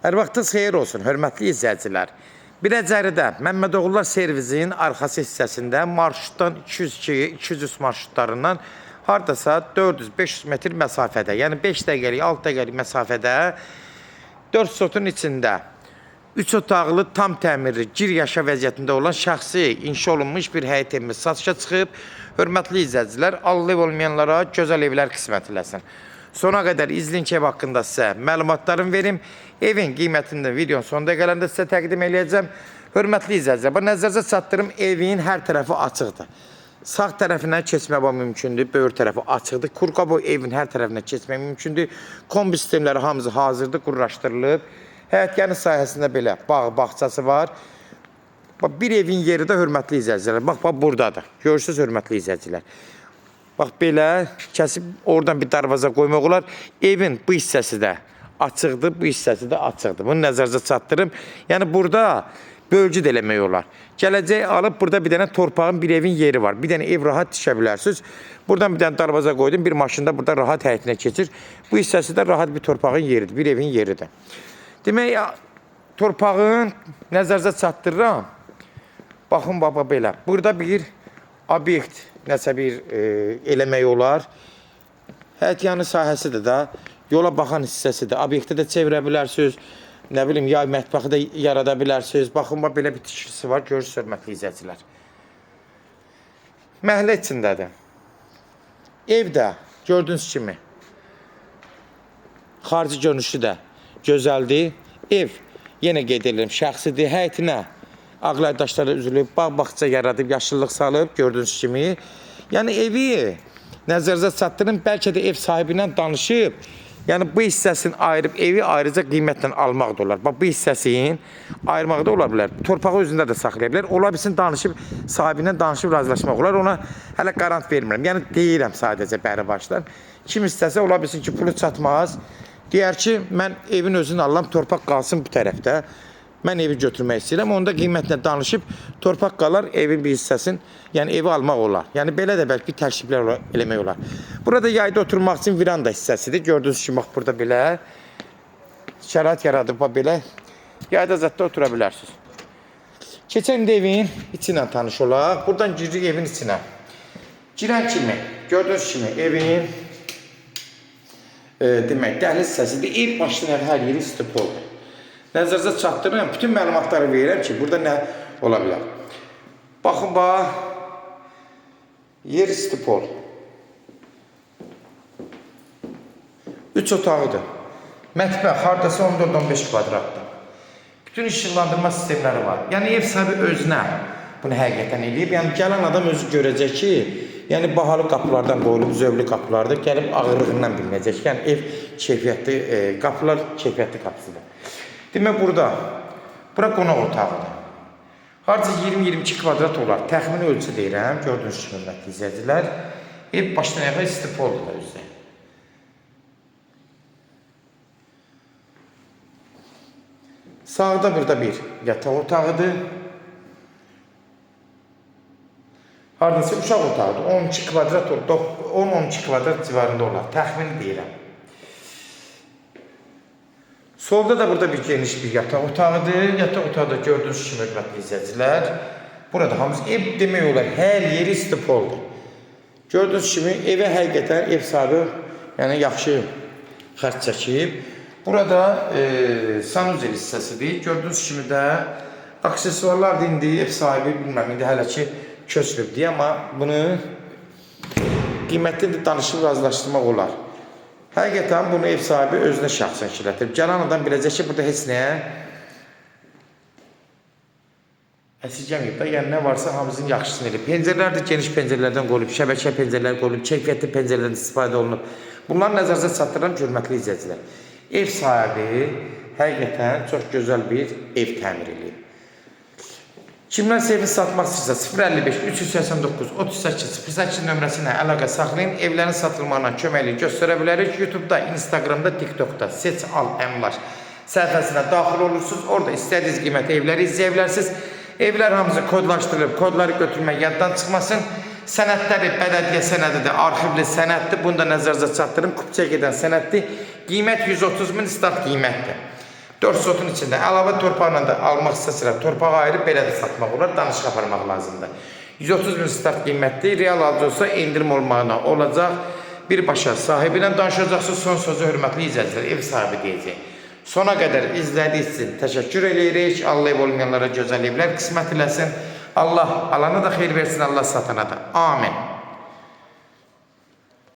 Hər vaxtınız xeyir olsun, hörmətli izləyicilər. Biləcəridə Məmmədoğullar servisin arxası hissəsində marşrutdan 200 marşrutlarından hardasa 400-500 metr məsafədə, yəni 5 dəqiqəlik, 6 dəqiqəlik məsafədə 4 sotun içində 3 otaqlı, tam təmirli, gir yaşa vəziyyətində olan şəxsi inşa olunmuş bir həyət evimiz satışa çıxıb. Hörmətli izləyicilər, allı ev olmayanlara gözəl evlər qismət eləsin. Sona qədər izləyin ki, ev haqqında sizə məlumatlarımı verim. Evin qiymətini də videonun sonunda gələndə sizə təqdim edəcəm. Hörmətli izləyicilər, bu nəzərinizə çatdırım, evin hər tərəfi açıqdır. Sağ tərəfinə keçmək mümkündür, böyür tərəfi açıqdır. Kurqa boy evin hər tərəfinə keçmək mümkündür. Kombi sistemləri hamısı hazırdır, qurlaşdırılıb. Həyətyanı sahəsində belə bağ-bağçası var. Bir evin yeri də hörmətli izləyicilər. Bax, buradadır. Görürsünüz, hörmətli izləyicilər. Bax, belə kəsib oradan bir darvaza qoymaq olar. Evin bu hissəsi də açıqdır, bu hissəsi də açıqdır. Bunu nəzərinizə çatdırım. Yəni, burada bölgü də eləmək olar. Gələcək alıb, burada bir dənə torpağın bir evin yeri var. Bir dənə ev rahat tikə bilərsiniz. Buradan bir dənə darvaza qoydum, bir maşında burada rahat həyətinə keçir. Bu hissəsi də rahat bir torpağın yeridir, bir evin yeridir. Demək, torpağın nəzərinizə çatdırıram. Baxın, baba, belə. Burada bir obyekt, nəsə bir eləmək olar. Həyətyanı sahəsidir də, yola baxan hissəsidir. Obyekti də çevirə bilərsiniz. Nə bilim, yay mətbəxi də yarada bilərsiniz. Baxın, belə bir tikisi var. Görürsünüz, hörmətli izləyicilər. Məhəllə içindədir. Ev də gördüyünüz kimi xarici görünüşü də gözəldir. Ev, yenə qeyd edirəm, şəxsidir. Həyətinə ağlar daşları üzülüb, bağ-bağça yaradıb, yaşıllıq salıb, gördüyünüz kimi. Yəni, evi nəzərinizə çatdırın, bəlkə də ev sahibi ilə danışıb, yəni bu hissəsini ayırıb, evi ayrıca qiymətlə almaq da olar. Bax, bu hissəsini ayırmaq da ola bilər. Torpağı özündə də saxlaya bilər. Ola bilsin, danışıb, sahibi ilə danışıb, razılaşmaq olar. Ona hələ qarant vermirəm. Yəni, deyirəm sadəcə bəri başlar. Kim istəsə, ola bilsin ki, pulu çatmaz. Deyər ki, mən evin özünü alıram, torpaq qalsın bu tərəfdə. Mən evi götürmək istəyirəm, onda qiymətlə danışıb, torpaq qalar, evin bir hissəsini, yəni evi almaq olar. Yəni, belə də bəlkə bir tərkiblər eləmək olar. Burada yayda oturmaq üçün viranda hissəsidir. Gördüyünüz kimi, bax, burada belə şərait yaradıb, bax, belə yayda zətdə otura bilərsiniz. Keçən də evin içinə tanış olaq. Buradan giririk evin içinə. Girən kimi, gördüyünüz kimi, evin demək, dəhliz hissəsidir. Ev başlayın, hər yeri stipoldur. Nəzərinizə çatdırıram, bütün məlumatları verirəm ki, burada nə ola bilər. Baxın, bax, yer stipol. 3 otağıdır. Mətbəx, hardasa 14-15 kvadratdır. Bütün işıqlandırma sistemləri var. Yəni, ev sahibi özünə bunu həqiqətən eləyib. Yəni, gələn adam özü görəcək ki, yəni, bahalı qapılardan qoyulub, zövlü qapılardır. Gəlib ağırlığından bilinəcək. Yəni, ev keyfiyyətli, qapılar keyfiyyətli qapısıdır. Demək, bura qonaq otağıdır. Harca 20-22 kvadrat olar. Təxmini ölçü deyirəm, gördüyünüz kimi, hörmətli izləyicilər. Ev başdan ayağa istipoldur da özdə. Sağda burada bir yataq otağıdır. Hardasa uşaq otağıdır. 12 kvadrat, 10-12 kvadrat civarında olar. Təxmini deyirəm. Solda da burada bir geniş bir yataq otağıdır. Yataq otağı da gördüyünüz kimi, hörmətli izləyicilər. Burada hamısı ev demək olar, hər yeri stipoldur. Gördüyünüz kimi, evə həqiqətən ev sahibi, yəni yaxşı xərc çəkib. Burada sanuzel hissəsidir. Gördüyünüz kimi də aksesuarlar da indi ev sahibi, bilməm, indi hələ ki köçülübdür. Amma bunu qiymətli danışıb razılaşdırmaq olar. Həqiqətən bunu ev sahibi özünə şəxsən işlətdir. Gələn adam biləcək ki, burada heç nəyə əsirgəməyib də, yəni nə varsa hamısının yaxşısını eləyib. Pəncərələr də geniş pəncərələrdən qoyulub, şəbəkə pəncərələr qoyulub, keyfiyyətli pəncərələrdən istifadə olunub. Bunlar nəzərinizə çatdırıram, hörmətli izləyicilər. Ev sahibi həqiqətən çox gözəl bir ev təmir eləyib. Kimlər evini satmaq istəyirsə 055-389-38-08 nömrəsinə əlaqə saxlayın. Evlərin satılmağına köməklik göstərə bilərik. YouTube'da, Instagram'da, TikTok'da Seç Al Əmlak səhifəsinə daxil olursunuz. Orada istədiyiniz qiymətə evləri izləyə bilərsiniz. Evlər hamısı kodlaşdırılıb, kodları götürmək yaddan çıxmasın. Sənədləri bələdiyyə sənədidir, arxivli sənəddir. Bunu da nəzərinizə çatdırın. Kupçaya gedən sənəddir. Qiymət 130 min start qiymətdir. 4 sotun içində əlavə torpaqla da almaq istəsələr, torpağı ayırıb belə də satmaq olar, danışıq aparmaq lazımdır. 130 min start qiymətli, real alıcı olsa endirim olmağına olacaq. Birbaşa sahibi ilə danışacaqsınız, son sözü hörmətli izləyicilər, ev sahibi deyəcək. Sona qədər izlədiyiniz üçün təşəkkür edirik. Allah ev olmayanlara gözəl evlər qismət eləsin. Allah alana da xeyir versin, Allah satana da. Amin.